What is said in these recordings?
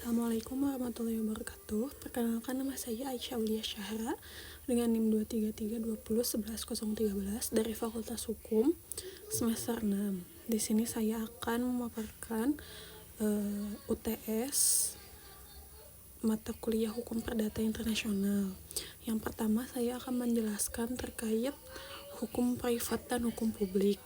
Assalamualaikum warahmatullahi wabarakatuh. Perkenalkan, nama saya Aisyah Aulia Syahra dengan NIM 23320111013 dari Fakultas Hukum semester 6. Di sini saya akan memaparkan UTS mata kuliah Hukum Perdata Internasional. Yang pertama, saya akan menjelaskan terkait hukum privat dan hukum publik.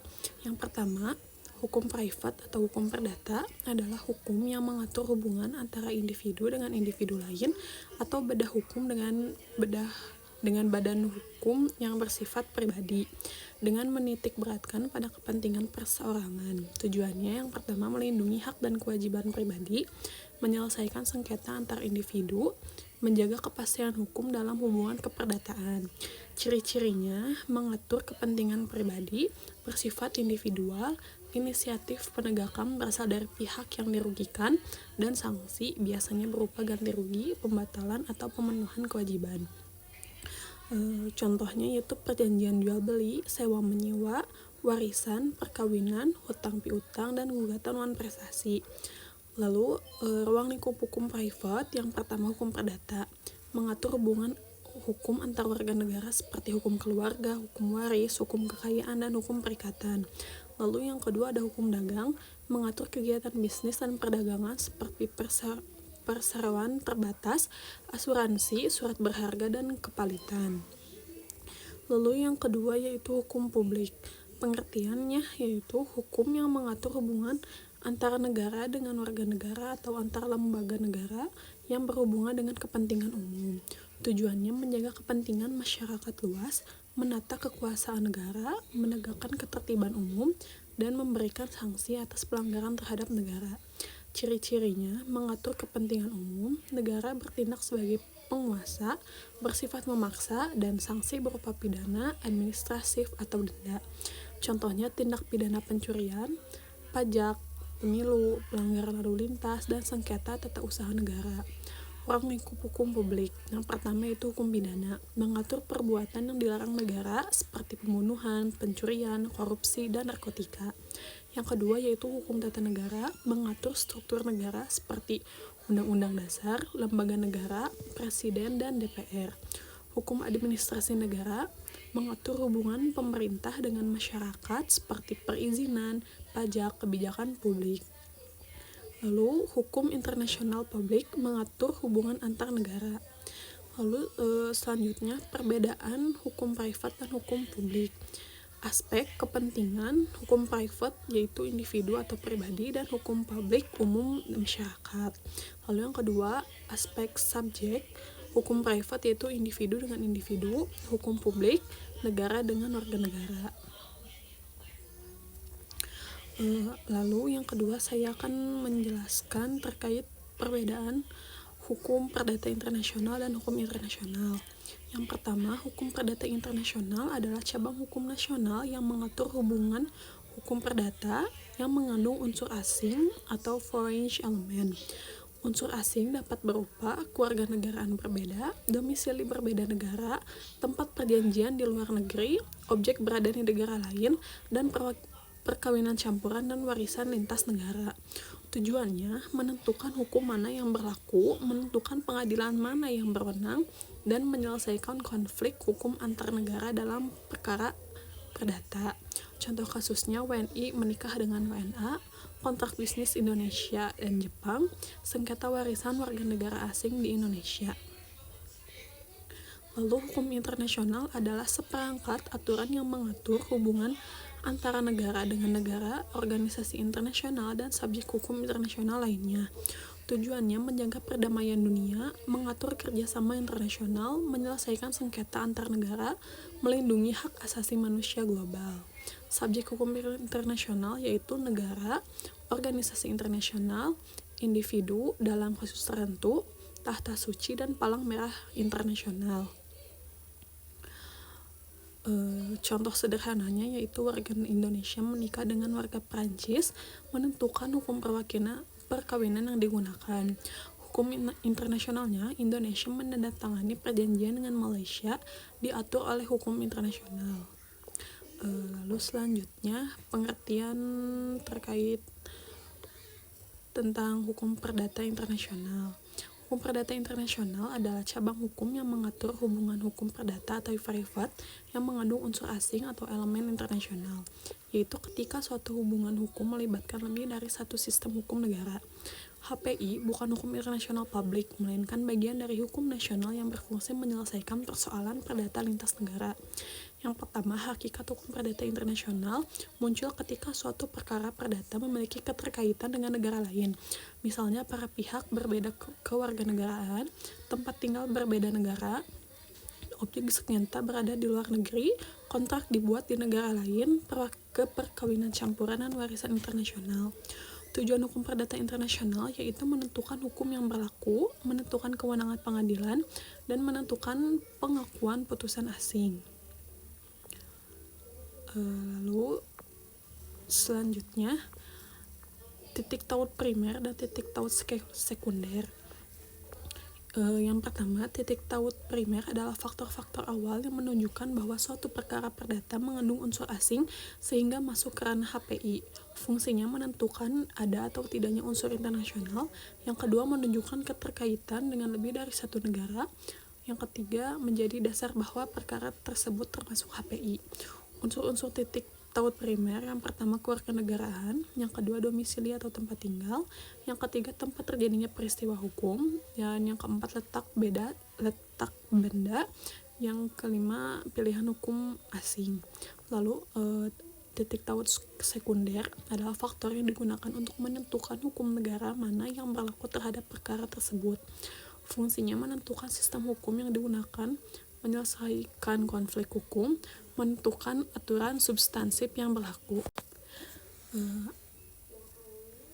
Yang pertama, hukum privat atau hukum perdata adalah hukum yang mengatur hubungan antara individu dengan individu lain atau badan hukum dengan badan hukum yang bersifat pribadi dengan menitik beratkan pada kepentingan perseorangan. Tujuannya yang pertama, melindungi hak dan kewajiban pribadi, menyelesaikan sengketa antar individu, menjaga kepastian hukum dalam hubungan keperdataan. Ciri-cirinya mengatur kepentingan pribadi, bersifat individual, inisiatif penegakan berasal dari pihak yang dirugikan, dan sanksi biasanya berupa ganti rugi, pembatalan, atau pemenuhan kewajiban. Contohnya yaitu perjanjian jual beli, sewa menyewa, warisan, perkawinan, hutang piutang, dan gugatan wan prestasi. Lalu ruang lingkup hukum privat, yang pertama hukum perdata, mengatur hubungan hukum antar warga negara seperti hukum keluarga, hukum waris, hukum kekayaan, dan hukum perikatan. Lalu yang kedua ada hukum dagang, mengatur kegiatan bisnis dan perdagangan seperti perseroan terbatas, asuransi, surat berharga, dan kepalitan. Lalu yang kedua yaitu hukum publik. Pengertiannya yaitu hukum yang mengatur hubungan antara negara dengan warga negara atau antara lembaga negara yang berhubungan dengan kepentingan umum. Tujuannya menjaga kepentingan masyarakat luas, menata kekuasaan negara, menegakkan ketertiban umum, dan memberikan sanksi atas pelanggaran terhadap negara. Ciri-cirinya mengatur kepentingan umum, negara bertindak sebagai penguasa, bersifat memaksa, dan sanksi berupa pidana, administratif, atau denda. Contohnya tindak pidana pencurian, pajak, pemilu, pelanggaran lalu lintas, dan sengketa tata usaha negara. Ruang lingkup hukum publik. Yang pertama itu hukum pidana, mengatur perbuatan yang dilarang negara seperti pembunuhan, pencurian, korupsi, dan narkotika. Yang kedua yaitu hukum tata negara, mengatur struktur negara seperti undang-undang dasar, lembaga negara, presiden, dan DPR. Hukum administrasi negara, mengatur hubungan pemerintah dengan masyarakat seperti perizinan, pajak, kebijakan publik. Lalu hukum internasional publik, mengatur hubungan antar negara. Lalu selanjutnya perbedaan hukum privat dan hukum publik. Aspek kepentingan hukum privat yaitu individu atau pribadi, dan hukum publik umum masyarakat. Lalu yang kedua aspek subjek, hukum privat yaitu individu dengan individu, hukum publik negara dengan warga negara. Lalu yang kedua saya akan menjelaskan terkait perbedaan hukum perdata internasional dan hukum internasional. Yang pertama, hukum perdata internasional adalah cabang hukum nasional yang mengatur hubungan hukum perdata yang mengandung unsur asing atau foreign element. Unsur asing dapat berupa kewarganegaraan berbeda, domisili berbeda negara, tempat perjanjian di luar negeri, objek berada di negara lain, dan perkawinan campuran dan warisan lintas negara. Tujuannya menentukan hukum mana yang berlaku, menentukan pengadilan mana yang berwenang, dan menyelesaikan konflik hukum antar negara dalam perkara perdata. Contoh kasusnya WNI menikah dengan WNA, kontrak bisnis Indonesia dan Jepang, sengketa warisan warga negara asing di Indonesia. Lalu hukum internasional adalah seperangkat aturan yang mengatur hubungan antara negara dengan negara, organisasi internasional, dan subjek hukum internasional lainnya. Tujuannya menjaga perdamaian dunia, mengatur kerjasama internasional, menyelesaikan sengketa antar negara, melindungi hak asasi manusia global. Subjek hukum internasional yaitu negara, organisasi internasional, individu dalam kasus tertentu, tahta suci, dan palang merah internasional. Contoh sederhananya yaitu warga Indonesia menikah dengan warga Prancis, menentukan hukum perkawinan yang digunakan. Hukum internasionalnya, Indonesia menandatangani perjanjian dengan Malaysia, diatur oleh hukum internasional. Lalu selanjutnya pengertian terkait tentang hukum perdata internasional. Hukum perdata internasional adalah cabang hukum yang mengatur hubungan hukum perdata atau privat yang mengandung unsur asing atau elemen internasional, yaitu ketika suatu hubungan hukum melibatkan lebih dari satu sistem hukum negara. HPI bukan hukum internasional publik, melainkan bagian dari hukum nasional yang berfungsi menyelesaikan persoalan perdata lintas negara. Yang pertama, hakikat hukum perdata internasional muncul ketika suatu perkara perdata memiliki keterkaitan dengan negara lain. Misalnya, para pihak berbeda kewarganegaraan, tempat tinggal berbeda negara, objek sengketa berada di luar negeri, kontrak dibuat di negara lain, perkawinan campuran, dan warisan internasional. Tujuan hukum perdata internasional yaitu menentukan hukum yang berlaku, menentukan kewenangan pengadilan, dan menentukan pengakuan putusan asing. Lalu selanjutnya, titik taut primer dan titik taut sekunder. Yang pertama, titik taut primer adalah faktor-faktor awal yang menunjukkan bahwa suatu perkara perdata mengandung unsur asing sehingga masuk ke ranah HPI. Fungsinya menentukan ada atau tidaknya unsur internasional. Yang kedua, menunjukkan keterkaitan dengan lebih dari satu negara. Yang ketiga, menjadi dasar bahwa perkara tersebut termasuk HPI. Unsur-unsur titik taut primer, yang pertama kewarganegaraan, yang kedua domisili atau tempat tinggal, yang ketiga tempat terjadinya peristiwa hukum, dan yang keempat letak benda, yang kelima pilihan hukum asing. Lalu titik taut sekunder adalah faktor yang digunakan untuk menentukan hukum negara mana yang berlaku terhadap perkara tersebut. Fungsinya menentukan sistem hukum yang digunakan, menyelesaikan konflik hukum, menentukan aturan substansif yang berlaku.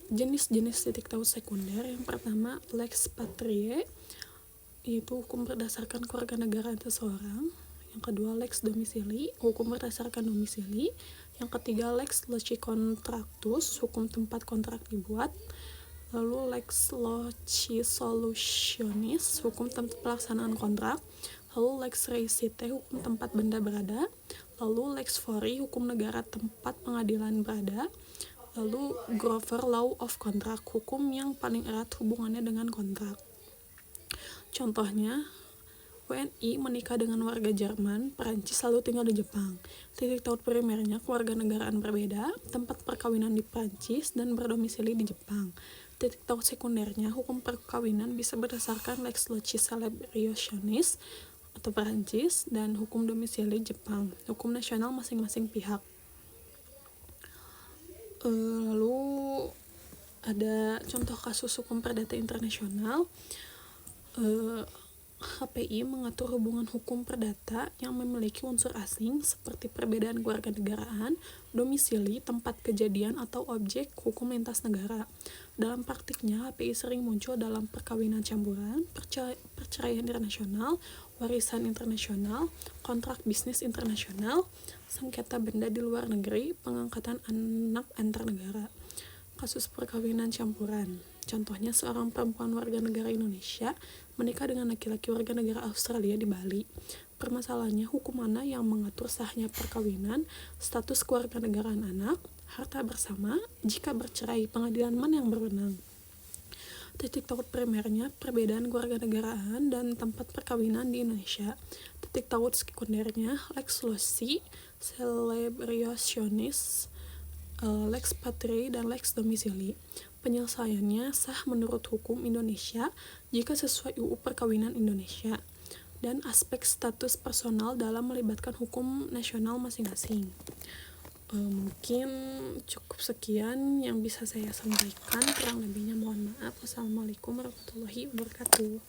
Jenis-jenis titik taut sekunder, yang pertama lex patriae, yaitu hukum berdasarkan kewarganegaraan seseorang. Yang kedua lex domisili, hukum berdasarkan domisili. Yang ketiga lex loci contractus, hukum tempat kontrak dibuat. Lalu lex loci solutionis, hukum tempat pelaksanaan kontrak. Lalu lex reisite, hukum tempat benda berada. Lalu lex fori, hukum negara tempat pengadilan berada. Lalu Grover Law of Contract, hukum yang paling erat hubungannya dengan kontrak. Contohnya, WNI menikah dengan warga Jerman, Perancis lalu tinggal di Jepang. Titik taut primernya kewarganegaraan berbeda, tempat perkawinan di Perancis dan berdomisili di Jepang. Titik taut sekundernya hukum perkawinan bisa berdasarkan lex loci celebrationis atau Perancis dan hukum domisili Jepang, hukum nasional masing-masing pihak. Lalu ada contoh kasus hukum perdata internasional. HPI mengatur hubungan hukum perdata yang memiliki unsur asing seperti perbedaan kewarganegaraan, domisili, tempat kejadian, atau objek hukum lintas negara. Dalam praktiknya, HPI sering muncul dalam perkawinan campuran, perceraian internasional, warisan internasional, kontrak bisnis internasional, sengketa benda di luar negeri, pengangkatan anak antar negara. Kasus perkawinan campuran, contohnya seorang perempuan warga negara Indonesia menikah dengan laki-laki warga negara Australia di Bali. Permasalahannya, hukum mana yang mengatur sahnya perkawinan, status kewarganegaraan anak, harta bersama, jika bercerai, pengadilan mana yang berwenang. Titik taut primernya perbedaan kewarganegaraan dan tempat perkawinan di Indonesia. Titik taut sekundernya lex loci celebrationis, lex patriae, dan lex domisili. Penyelesaiannya sah menurut hukum Indonesia jika sesuai UU Perkawinan Indonesia, dan aspek status personal dalam melibatkan hukum nasional masing-masing. Mungkin cukup sekian yang bisa saya sampaikan, kurang lebihnya mohon maaf. Wassalamualaikum warahmatullahi wabarakatuh.